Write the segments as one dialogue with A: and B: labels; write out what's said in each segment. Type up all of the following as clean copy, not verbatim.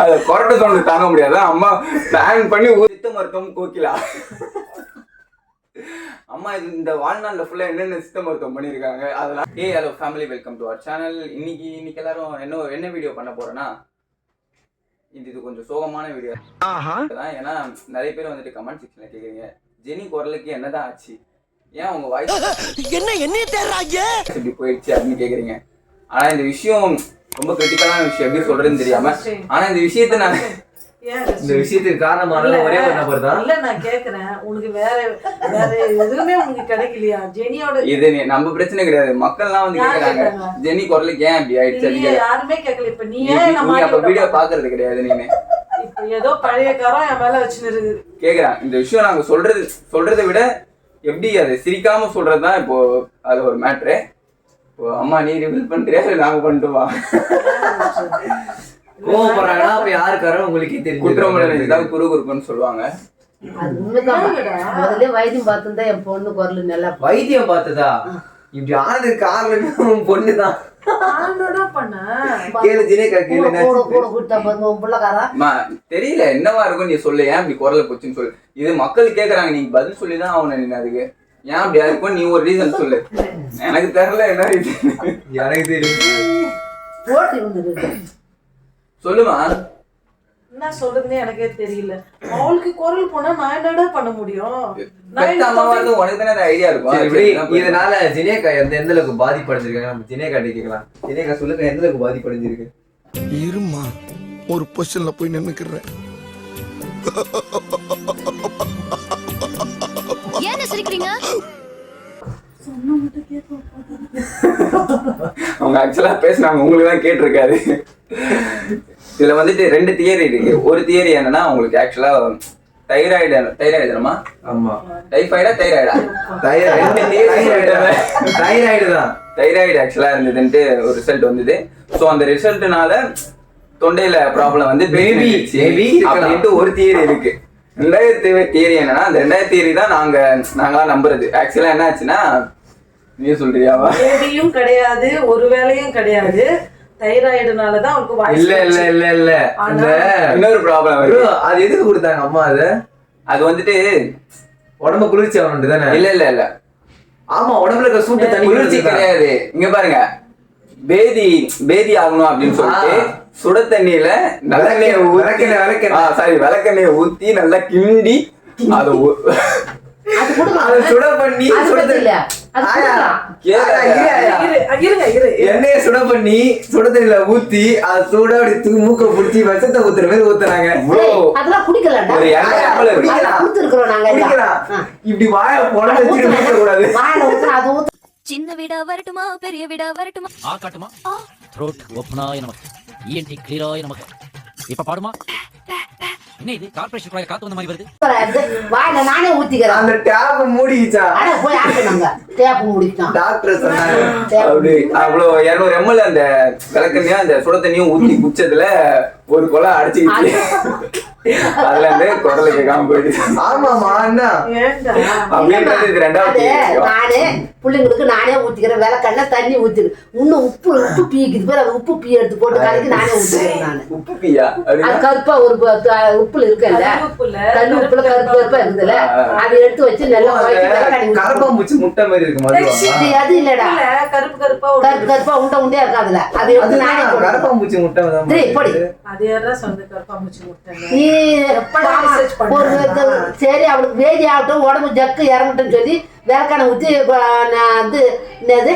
A: அதை கொரட்டை சவுண்ட் தாங்க முடியாது. அம்மா பிளான் பண்ணி சித்த மருத்துவம் கோக்கிலா. அம்மா இந்த வாழ்நாள்ல ஃபுல்லா என்னென்ன சித்த மருத்துவம் பண்ணிருக்காங்க அதெல்லாம். Hello family, welcome to our channel. இன்னைக்கு எல்லாரும் என்ன வீடியோ பண்ண போறேன்னா, இது கொஞ்சம் சோகமான வீடியோ தான். ஏன்னா நிறைய பேர் வந்துட்டு கமெண்ட் செக்ஷன்ல கேக்குறீங்க, ஜெனி குரலுக்கு என்னதான் ஆச்சு, ஏன் உங்க வாய்ஸ் என்ன தேடுறாங்க இப்படி போயிடுச்சு அப்படின்னு கேக்குறீங்க. ஆனா இந்த விஷயம் ரொம்ப கிரிட்டிக்கலான விஷயம், எப்படி சொல்றதுன்னு தெரியாம. ஆனா இந்த விஷயத்துக்கு காரணமான ஒரே ஒரு நபர் தான்.
B: இல்ல நான் கேக்குறேன், உனக்கு வேற எதுவுமே உனக்கு கிடைக்கலையா? ஜெனியோட இது
A: நம்ம பிரச்சனை கிடையாது, மக்கள்லாம் வந்து கேக்குறாங்க ஜெனி குரலுக்கு ஏன் அப்படி ஆயிடுச்சு.
B: யாருமே கேட்கல. இப்ப நீ
A: அப்ப வீடியோ பாக்குறது கிடையாது. நீங்க
B: இப்ப ஏதோ பழைய காரம் என் மேல வச்சுன்னு
A: கேக்குறேன். இந்த விஷயம் நாங்க சொல்றதை விட எப்படி அதை சிரிக்காம சொல்றதுதான் இப்போ அது ஒரு மேட்ரு. இப்போ அம்மா நீ ரிவீல் பண்றியா நாங்க பண்ணிட்டுவா
C: கோவப்படுறாங்கன்னா அப்ப யாருக்காரோ உங்களுக்கே தெரியும்.
A: குற்றமலை குறுகுறுப்புன்னு சொல்லுவாங்க.
D: முதல்ல வைத்தியம் பார்த்துதான் என் பொண்ணு குரல் நல்லா.
C: வைத்தியம் பார்த்ததா? இப்படி ஆனதுக்கு காரணம் பொண்ணுதான்.
A: தெரியல என்னவா இருக்கும், நீ சொல்லு ஏன் இப்படி குரலை போச்சுன்னு சொல்லு. இது மக்கள் கேக்குறாங்க, நீங்க பதில் சொல்லிதான் ஆகணும். நீ அதுக்கு ஏன் அப்படியா இருக்கும், நீ ஒரு ரீசன் சொல்லு. எனக்கு தெரியல என்ன ரீசன்,
C: எனக்கு தெரியும்.
A: சொல்லுமா
B: என்ன சொல்றதுன்னு எனக்கே தெரியல. அவளுக்கு குரல் போனா நான் என்னடா பண்ண முடியும்?
A: ஐடியா இருக்கும்.
C: இதனால ஜினேகா எந்த அளவுக்கு பாதிப்படைஞ்சிருக்காங்க நம்ம ஜினேகா கேட்கலாம். ஜினேகா சொல்லுங்க, எந்த அளவுக்கு பாதிப்படைஞ்சிருக்கு?
E: இருமா ஒரு பொசிஷன்ல போய் நின்னுக்கிறேன்.
F: ஏன் சிரிக்கிறீங்க?
A: அவங்க ஆக்சுவலா பேசுனாங்க, உங்களுக்கு தான் கேட்டிருக்காரு. இதுல வந்துட்டு 2 தியரி இருக்கு. ஒரு தியரி என்னன்னா, உங்களுக்கு ஆக்சுவலா தைராய்டுமா?
C: ஆமா.
A: டைஃபாய்டா தைராய்டா?
C: தைராய்டு தான்.
A: தைராய்டு ஆக்சுவலா இருந்ததுன்ட்டு ஒரு ரிசல்ட் வந்தது. ஸோ அந்த ரிசல்ட்னால தொண்டையில ப்ராப்ளம் வந்து அப்படின்ட்டு ஒரு தியரி இருக்கு. 2வது தியரி என்னன்னா, அந்த 2வது தியரி தான் நாங்களா நம்புறது. ஆக்சுவலா என்ன ஆச்சுன்னா, நீ சொல்றியாவா?
B: வேதியும் கிடையாது, ஒரு வேலையும் கிடையாது. தைராய்டுனாலதான் அவருக்கு வாய்ஸ்.
C: இல்ல அந்த
A: இன்னொரு ப்ராப்ளம்.
C: அது எதுக்கு கொடுத்தாங்க அம்மா? அது வந்துட்டு உடம்பு குளிர்ச்சி ஆகணும் தானே?
A: இல்ல
C: ஆமா, உடம்புல இருக்க சூட்டு தண்ணி
A: குளிர்ச்சி கிடையாது. இங்க பாருங்க, பேதி ஆகணும் அப்படின்னு சொல்லிட்டு சுட தண்ணியில விளக்கெண்ணெய ஊத்தி நல்லா கிண்டி அதை
C: சுட பண்ணி எண்ணெய சுட பண்ணி சுட தண்ணியில ஊத்தி அது சூட அப்படி மூக்க புடிச்சு விஷத்தை ஊத்துற மாதிரி ஊத்துறாங்க. இப்படி வாய போட கூடாது.
F: சின்ன வீடா வரட்டுமா, பெரிய வீடா வரட்டுமா?
G: காட்டுமா? த்ரோட் ஓப்பனாய நமக்கு, இஎன்டி கிளியராய நமக்கு. இப்ப பாடுமா? என்ன இது கார்ப்பரேஷன் குழாய் காத்து வந்த மாதிரி வருது?
D: வாயில நானே ஊத்திக்கிறேன்.
C: அந்த டேப் மூடிச்சா?
D: அட போய் ஆடுங்க. டேப் மூடிட்டான்.
C: டாக்டர் சொன்னாங்க.
A: அப்படி அவ்வளோ 200 ml அந்த விளக்கெண்ணையா அந்த சுட தண்ணியும் ஊத்தி குச்சதுல ஒரு கொலை அடிச்சுக்கிச்சு. அதுல இருந்து குரலை கேட்காம போயிடுச்சு.
C: ஆமாமா அண்ணா
A: அப்படின்றது இது 2வது.
D: நானே பிள்ளைங்களுக்கு நானே ஊத்திக்கிறேன். விளக்கெண்ண தண்ணி ஊத்திக்கிறேன். இன்னும் உப்பு பீக்குது பேர், அது உப்பு பீ எடுத்து போட்டு கலக்கி நானே ஊத்திக்கிறேன். நானு
A: உப்பு பீயா?
D: அது கருப்பா ஒரு உப்புல இருக்குல்ல, தண்ணி உப்புல கருப்பா இருக்குதுல்ல, அதை எடுத்து வச்சு நல்லா
C: கரப்பாம்பூச்சி முட்டை மாதிரி இருக்கு.
D: அது இல்லடா,
B: கருப்பு கருப்பா
D: உண்டை உண்டையா இருக்காதுல, அது எடுத்து நானே
C: கரப்பாம்பூச்சி முட்டை
B: அது யாரா சொந்த கருப்பாம்பூச்சி முட்டை?
D: நீ சரி அவளுக்கு வேதி ஆகட்டும், உடம்பு ஜக்கு இறங்கட்டும் சொல்லி விளக்கணை ஊத்தி அது என்னது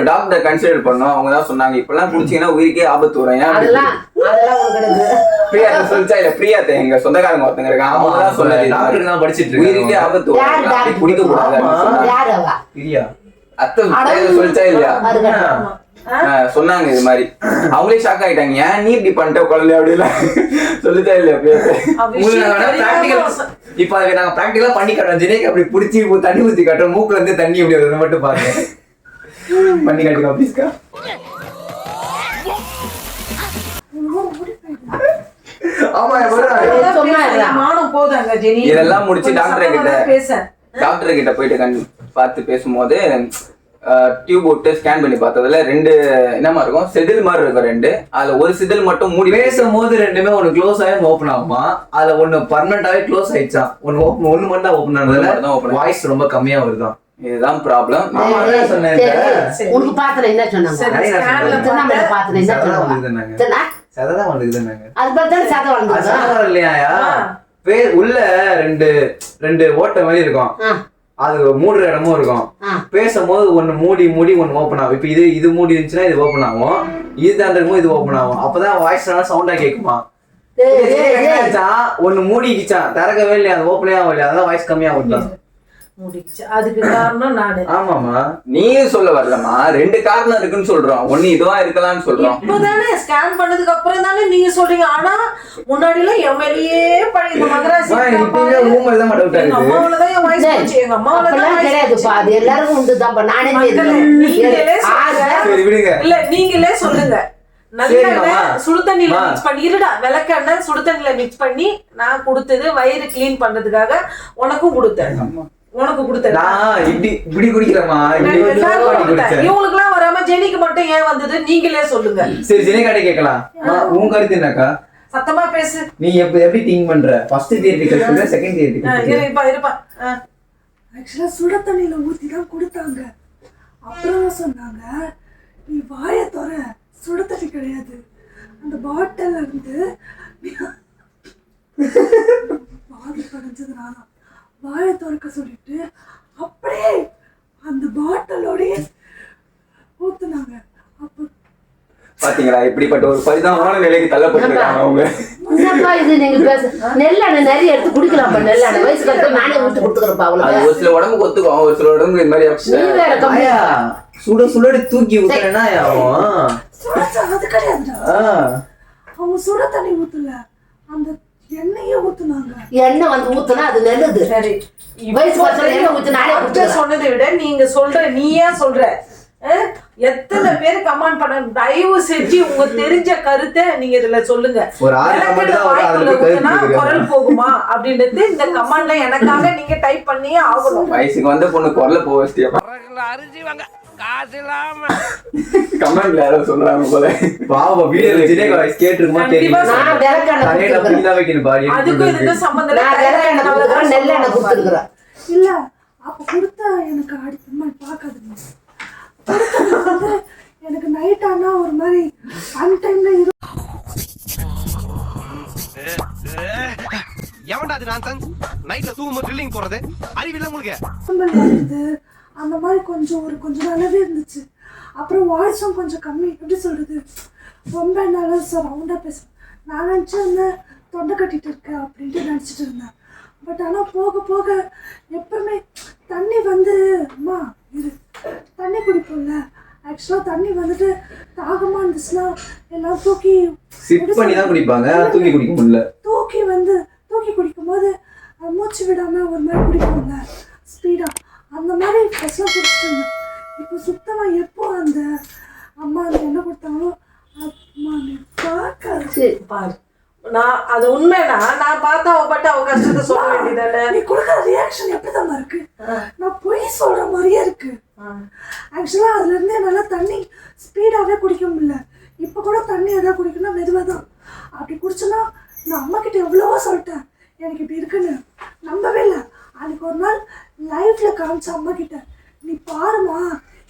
A: டாக்டர் கன்சிடர் பண்ணோம். அவங்க தான் சொன்னாங்க, இப்பெல்லாம் குடிச்சீங்கன்னா உயிருக்கே ஆபத்து வரும்.
D: அதெல்லாம்
A: பிரியா சொல்லிச்சா இல்ல? பிரியா எங்க சொந்தக்காரங்க ஒருத்தங்க இருக்காங்க, அவங்க தான் சொன்னாங்க படிச்சுட்டு உயிருக்கே ஆபத்து வரும், குடிக்க கூடாது.
C: பிரியா
A: அத்தை சொல்லிச்சா இல்லையா? சொன்னாங்க இது மாதிரி. அவங்களே ஷாக் ஆயிட்டாங்க, ஏன் நீ இப்படி பண்ணிட்ட குழந்தை அப்படின்னு சொல்லிச்சா இல்லையா?
C: இப்ப அதுக்கு நாங்க பிராக்டிகலா பண்ணி காட்டுறோம். ஜினேக்கு அப்படி புடிச்சு தண்ணி ஊத்தி காட்டுறோம். மூக்குல இருந்து தண்ணி அப்படி மட்டும் பாருங்க, பண்ணி காட்டுங்க ப்ளீஸ்க்கா.
B: ஆமா மானம் போதாங்க ஜெனி.
A: இதெல்லாம் முடிச்சு டாக்டர் கிட்ட டாக்டர் கிட்ட போயிட்டு பார்த்து பேசும்போது டியூப் விட்டு ஸ்கேன் பண்ணி பார்த்ததுல 2 என்னமா இருக்கும் செதில் மாதிரி இருக்கும் 2. அதுல ஒரு செதில் மட்டும் மூடி
C: பேசும்போது ரெண்டுமே ஒன்னு க்ளோஸ் ஆகி ஓப்பன் ஆகுமா, அதுல ஒன்னு பர்மனண்டாவே க்ளோஸ் ஆயிடுச்சான். ஒன்னு மட்டும் தான் ஓப்பன் ஆனதுல வாய்ஸ் ரொம்ப கம்மியா வருதான்.
A: இதுதான் ப்ராப்ளம்.
D: உனக்கு பாத்தன என்ன சொன்னாங்க? பாத்தன என்ன சொன்னாங்க?
C: சததான் வந்துக்குதுன்னாங்க.
D: அது பார்த்தா சத வளர்ந்து
C: இல்லையா? உள்ள ரெண்டு ஓட்டை மாதிரி இருக்கும், அது மூடுற இடமும் இருக்கும். பேசும்போது ஒன்னு மூடி ஒன்னு ஓப்பன் ஆகும். இப்ப இது மூடி இருந்துச்சுன்னா இது ஓப்பன் ஆகும், இது தாண்டக்கும் இது ஓப்பன் ஆகும். அப்பதான் வாய்ஸ் நல்லா சவுண்டா கேக்குமா. ஒன்னு மூடிக்கிச்சான், திறக்கவே இல்லையா, அது ஓப்பனே ஆகும் இல்லையா, அதான் வாய்ஸ் கம்மியா ஆகும்.
B: முடிச்சு அதுக்கு காரணம் நானு.
A: ஆமாமா, நீயும் சொல்ல வரலமா, 2 காரணம் இருக்குன்னு சொல்றோம். ஒண்ணு இதுவா இருக்கலாம்னு சொல்றோம்.
B: இப்பதானே ஸ்கேன் பண்ணதுக்கு அப்புறம் தானே நீங்க சொல்றீங்க. ஆனா முன்னாடி எல்லாம் எம்எல்ஏ பழைய மகராசி அம்மாவிலதான் என் வயசு போச்சு. எங்க அம்மாவிலதான்
D: கிடையாதுப்பா, அது எல்லாருக்கும் உண்டுதான்ப்பா. நானே
B: இல்ல நீங்களே சொல்லுங்க. நல்லெண்ணெய் சுடுதண்ணில மிக்ஸ் பண்ணி இருடா, விளக்கெண்ணெய் சுடுதண்ணில மிக்ஸ் பண்ணி நான் கொடுத்தது வயிறு கிளீன் பண்றதுக்காக. உனக்கும் கொடுத்தேன், உனக்கு கொடுத்தேன்.
C: இப்படி குடிக்கிறமா,
B: இவங்களுக்கு எல்லாம் வராம ஜெனிக்கு மட்டும் ஏன் வந்தது நீங்களே சொல்லுங்க.
C: சரி ஜெனி கடை கேட்கலாம். உன் கருத்து என்னக்கா?
B: சத்தமா பேசு.
C: நீ எப்படி திங்க் பண்ற? ஃபர்ஸ்ட் தியரிட்டிக்கல் சொல்ற, செகண்ட் தியரிட்டிக்கல்.
B: இருப்பா.
H: ஆக்சுவலா சுட தண்ணியில ஊத்தி தான் கொடுத்தாங்க. அப்புறம் சொன்னாங்க, நீ வாயை தோற, சுட தண்ணி கிடையாது, அந்த பாட்டில் இருந்து பாதிப்படைஞ்சதுனால வாயை திறக்க சொல்லிட்டு அப்படியே அந்த பாட்டிலோடய ஊத்துனாங்க. அப்ப
A: பாத்தீங்களா, இப்படிப்பட்ட ஒரு பரிதாபமான நிலைக்கு தள்ளப்பட்டிருக்காங்க அவங்க.
D: இது நீங்க பேச நெல்லெண்ணெய் நிறைய எடுத்து குடிக்கலாம். நெல்லெண்ணெய் வயசுக்கு அடுத்து நானே ஊற்றி கொடுத்துக்கிறப்பா. அவ்வளவு ஒரு
A: சில உடம்புக்கு ஒத்துக்கும், ஒரு சில உடம்புக்கு இது மாதிரி
C: சுட தூக்கி ஊத்துறேன்னா
H: அது கிடையாதுடா. அவங்க சுட தண்ணி ஊத்தல, அந்த எண்ணெயே ஊத்துனாங்க.
D: எண்ணெய் வந்து ஊத்துனா அது நல்லது.
B: சரி,
D: வயசு
B: சொன்னதை விட நீங்க சொல்ற, நீ ஏன் சொல்ற? எத்தனை பேரு கமெண்ட் பண்ண, தயவு செஞ்சு உங்க தெரிஞ்ச கருத்தை நீங்க இதுல சொல்லுங்க. குரல் போகுமா அப்படின்றது இந்த கமெண்ட்ல எனக்காக நீங்க டைப் பண்ணியே ஆகணும்.
A: வயசுக்கு வந்த பொண்ணு குரல போவஸ்தியா கமெண்ட்ல யாரோ சொல்றாங்க போல.
C: பாவம் வீடியோல ஜினே வாய்ஸ் கேட்டிருக்குமா தெரியல.
D: நான்
C: தரையில புடில வைக்கணும் பாடி.
B: அதுக்கு இதுக்கு சம்பந்தம் இல்ல.
D: நான் நெல்லெண்ணெய் கொடுத்துக்கிறேன்.
H: இல்ல அப்ப கொடுத்தா எனக்கு அடுத்த பாக்காதுங்க. எனக்கு நைட் ஆனா ஒரு மாதிரி அன்டைம்ல அந்த மாதிரி கொஞ்ச நாளாவே இருந்துச்சு. அப்புறம் வாய்ஸும் கொஞ்சம் கம்மி. எப்படி சொல்றது, ரொம்ப நல்லா ரவுண்டா பேசுவேன். நான் நினைச்சேன் அந்த தொண்டை கட்டிட்டு இருக்க அப்படின்ட்டு நினைச்சிட்டு இருந்தேன். பட் ஆனா போக போக எப்பவுமே தண்ணி வந்து அம்மா இரு தண்ணி குடிப்போம்ல, ஆக்சுவலா தண்ணி வந்துட்டு தாகமா இருந்துச்சுன்னா எல்லாம் தூக்கி
C: சிப் பண்ணி தான் குடிப்பாங்க, தூக்கி குடிக்க முடியல.
H: தூக்கி குடிக்கும் போது மூச்சு விடாம ஒரு மாதிரி குடிப்போம்ல ஸ்பீடா, அந்த மாதிரி ஃபர்ஸ்ட்லாம் குடிச்சிட்டு இருந்தேன். இப்போ சுத்தமா எப்போ அந்த அம்மா அந்த என்ன கொடுத்தாங்களோ அம்மா நீ பார்க்காது
B: பாரு. நான் அது உண்மைனா நான் பார்த்தா அவப்பட்ட அவ கஷ்டத்தை சொல்ல வேண்டியதானே.
H: நீ கொடுக்குற ரியாக்ஷன் எப்படிதான் இருக்கு, நான் பொய் சொல்ற மாதிரியே இருக்கு. ஆக்சுவலா அதுல இருந்து என்னால தண்ணி ஸ்பீடாவே குடிக்க முடியல. இப்ப கூட தண்ணி எதாவது குடிக்கணும் மெதுவாக தான். அப்படி குடிச்சோன்னா நான் அம்மா கிட்ட எவ்வளவோ சொல்லிட்டேன் எனக்கு இப்படி இருக்குன்னு, நம்பவே இல்லை. அன்னைக்கு ஒரு நாள் லைஃப்ல காமிச்ச அம்மா கிட்ட, நீ பாருமா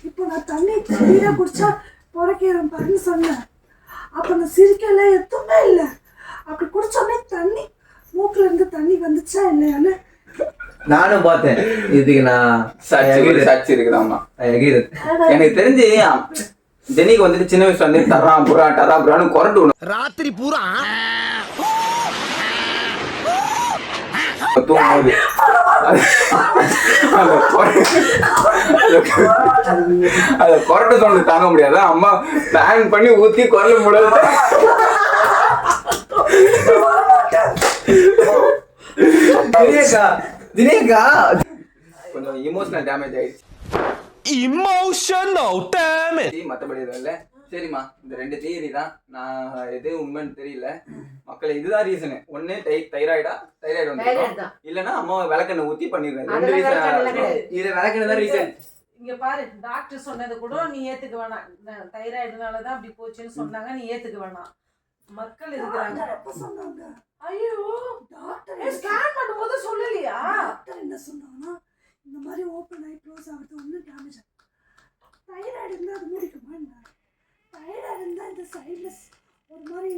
H: இப்போ நான் தண்ணி ஸ்பீடா குடிச்சா புறக்கிறேன் பாருன்னு சொன்னேன். அப்ப நான் சிரிக்கல, எதுவுமே இல்லை. அப்படி குடிச்சோடனே தண்ணி மூக்குல இருந்து தண்ணி வந்துச்சா இல்லையான்னு
C: நானும் பார்த்தேன். இதுக்கு நான்
A: சாட்சி இருக்குதாமா. எனக்கு தெரிஞ்சு ஜெனிக்கு வந்துட்டு சின்ன வயசுல வந்து டராபுரான்னு குரட்டு விடும்.
E: ராத்திரி பூரா
A: தூங்கும்போது அத குரட்டு சவுண்ட் தாங்க முடியாது. அம்மா பிளான் பண்ணி ஊத்தி குரல் முடியாது.
C: தினேகா
A: கொஞ்சம் இமோஷனல் டேமேஜ் ஆயிடுச்சு. மத்தபடி எதுவும் இல்ல. சரிம்மா, இந்த 2 தியரி தான். நான் எது உண்மைன்னு தெரியல. மக்கள் இதுதான் ரீசனு. ஒண்ணு தைராய்டு வந்து
D: தைராய்டு தான்.
A: இல்லன்னா அம்மா விளக்கெண்ணெய் ஊத்தி பண்ணிடுறேன். 2
D: அதெல்லாம்
A: ரீசன்.
D: விளக்கெண்ணெய் கிடையாது.
C: இது விளக்குனது தான் ரீசன்.
B: இங்க பாரு, டாக்டர் சொன்னது கூட நீ ஏத்துக்க வேணாம். தைராய்டுனாலதான் அப்படி போச்சுன்னு சொன்னாங்க, நீ ஏத்துக்க வேணாம். மக்கள் இருக்கிறாங்க.
H: டாக்டர் எப்ப சொன்னாங்க?
B: ஐயோ,
H: டாக்டர்
B: ஸ்கேன் பண்ணும்போது சொல்லலையா?
H: டாக்டர் என்ன சொன்னாங்கன்னா, இந்த மாதிரி ஓப்பன் ஆகி க்ளோஸ் ஆகுது ஒன்றும் டேமேஜ் ஆகும். தைராய்டு இருந்தால் அது முடிக்குமா என்ன? தைராய்டு இருந்தால் இந்த சைடில் ஒரு மாதிரி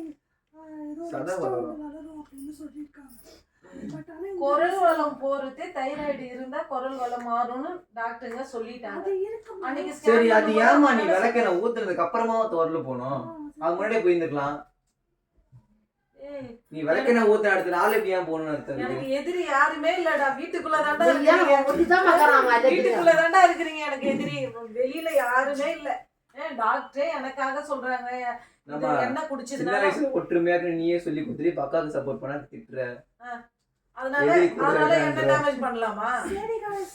H: ஏதோ
C: சதை வளரும்.
H: வளரும் அப்படின்னு சொல்லியிருக்காங்க. பட் ஆனால்
B: குரல் வளம் போறது தைராய்டு இருந்தா குரல் வளம் மாறும்னு டாக்டருங்க சொல்லிட்டாங்க.
H: அது இருக்கு.
B: அன்னைக்கு
C: சரி,
B: scan
C: அது ஏமா நீ
B: பண்ணும்போது
C: விளக்கெண்ணெய் ஊத்துனதுக்கு அப்புறமா தோரல போனோம்? அது முன்னாடியே போயிருந்துக்கலாம்.
B: ஏய்,
C: நீ விளக்கெண்ணெய் ஊத்துன அடுத்த நாள் எப்படி ஏன் போகணும்னு அர்த்தம்
B: எனக்கு எதிரி யாருமே இல்லடா. வீட்டுக்குள்ள தாண்டா
D: நீ ஏன்
B: இருக்கீங்க.
D: ஒண்டிதான் பார்க்கறாங்க, அதை
B: வீட்டுக்குள்ள தாண்டா இருக்கிறீங்க. எனக்கு எதிரி வெளியில யாருமே இல்ல. டாக்டரே எனக்காக சொல்றாங்க, இது
C: நம்ம
B: என்ன
C: சின்ன
B: குடிச்சதுனால.
C: வயசுல ஒற்றுமையாக நீயே சொல்லி கொடுத்துட்டு பக்காவுக்கு சப்போர்ட் பண்ணா திட்டுற.
B: அதனால
C: எதிரி
B: அதனால
C: குதிரை
B: என்ன டேமேஜ் பண்ணலாமா?
H: சரி guys.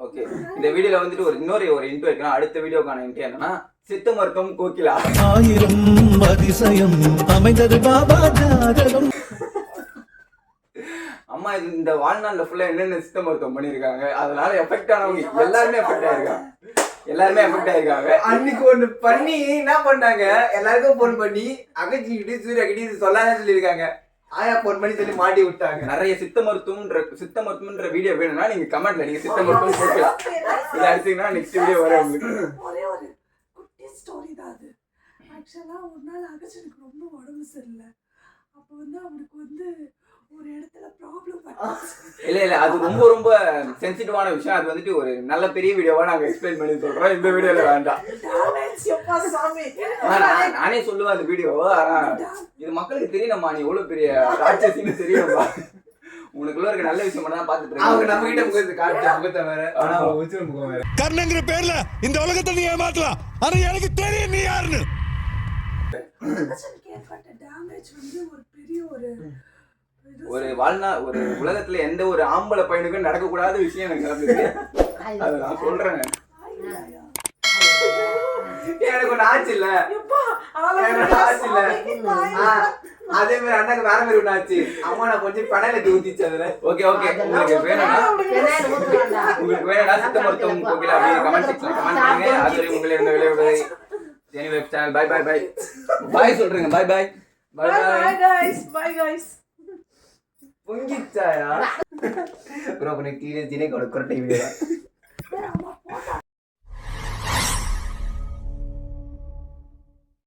A: ஓகே, இந்த வீடியோல வந்துட்டு இன்னொரு இன்ட்ரோ வைக்கலாம். அடுத்த வீடியோக்கான இன்ட்ரோ என்னன்னா சித்த மருத்துவம் கோகிலா.
E: 1000 அதிசயம் அமைந்தது பாபா ஜாதகம்.
A: அம்மா இந்த வாழ்நாள்ல ஃபுல்லா என்னென்ன சித்த மருத்துவம் பண்ணிருக்காங்க, அதனால எஃபெக்ட் ஆனவங்க எல்லாருமே எஃபெக்ட் ஆயிருக்காங்க.
C: அன்னைக்கு ஒண்ணு பண்ணி என்ன பண்ணாங்க, எல்லாருக்கும் போன் பண்ணி அகச்சிக்கிட்டு சூரிய கிட்டி இது சொல்லாத சொல்லியிருக்காங்க. ஆயா போன் பண்ணி சொல்லி மாட்டி விட்டாங்க.
A: நிறைய சித்த மருத்துவம்ன்ற வீடியோ வேணும்னா நீங்க கமெண்ட்ல நீங்க சித்த மருத்துவம் கோகிலா இதை அடிச்சீங்கன்னா நெக்ஸ்ட் வீடியோ வரும் உங்களுக்கு.
H: ஒரே ஒரு குட்டி ஸ்டோரி தான் அது. ஆக்சுவலாக ஒரு நாள் அகச்சனுக்கு ரொம்ப உடம்பு சரியில்லை. அப்போ வந்து அவனுக்கு ஒரு இடத்துல ப்ராப்ளம்
A: இல்ல அது ரொம்ப சென்சிட்டிவான விஷயம். அது வந்துட்டு ஒரு நல்ல பெரிய வீடியோவா நாங்க எக்ஸ்பிளைன் பண்ணி சொல்றோம். இந்த வீடியோல வேண்டாம். நானே சொல்லுவேன் அந்த வீடியோ. ஆனா இது மக்களுக்கு தெரியணுமா, நீ எவ்வளவு பெரிய ராட்சசின்னு தெரியணும்பா. உனக்குள்ள இருக்க நல்ல விஷயம் தான் பாத்துட்டு
C: அவங்க
A: இருக்காங்க.
C: நம்ம கிட்ட முகத்தை காட்ட முகத்தை வேற, ஆனா அவங்க உச்சிர முகம் வேற.
E: கர்ணங்கிற பேர்ல இந்த உலகத்தை நீ ஏமாத்தலாம், ஆனா எனக்கு தெரியும் நீ யாருன்னு.
H: அகச்சனுக்கு ஏற்பட்ட டேமேஜ் ஒரு பெரிய
A: ஒரு உலகத்துல எந்த ஒரு ஆம்பளை பையனுக்கும் நடக்கக்கூடாத விஷயம் எனக்கு நடந்தது. அதை நான் சொல்றேன்.
C: எனக்கு ஒண்ணு ஆச்சு இல்ல, அதே மாதிரி அண்ணாக்கு வேற மாதிரி ஒண்ணு ஆச்சு. அம்மா நான் கொஞ்சம் படையில ஊத்திச்சு அதுல.
A: ஓகே உங்களுக்கு வேணும்னா சித்த மருத்துவம் கோகிலா அப்படின்னு கமெண்ட் செக்ஷன்ல கமெண்ட் பண்ணுங்க. அதுவரை உங்களை இருந்த விளையாடுவதை ஜெனி வெப் சேனல் பாய் சொல்றீங்க. பாய்
B: guys.
C: பொங்கிச்சாயா ப்ரோ பண்ணி கீழே ஜினே கூட குரட்டை வீடியோ.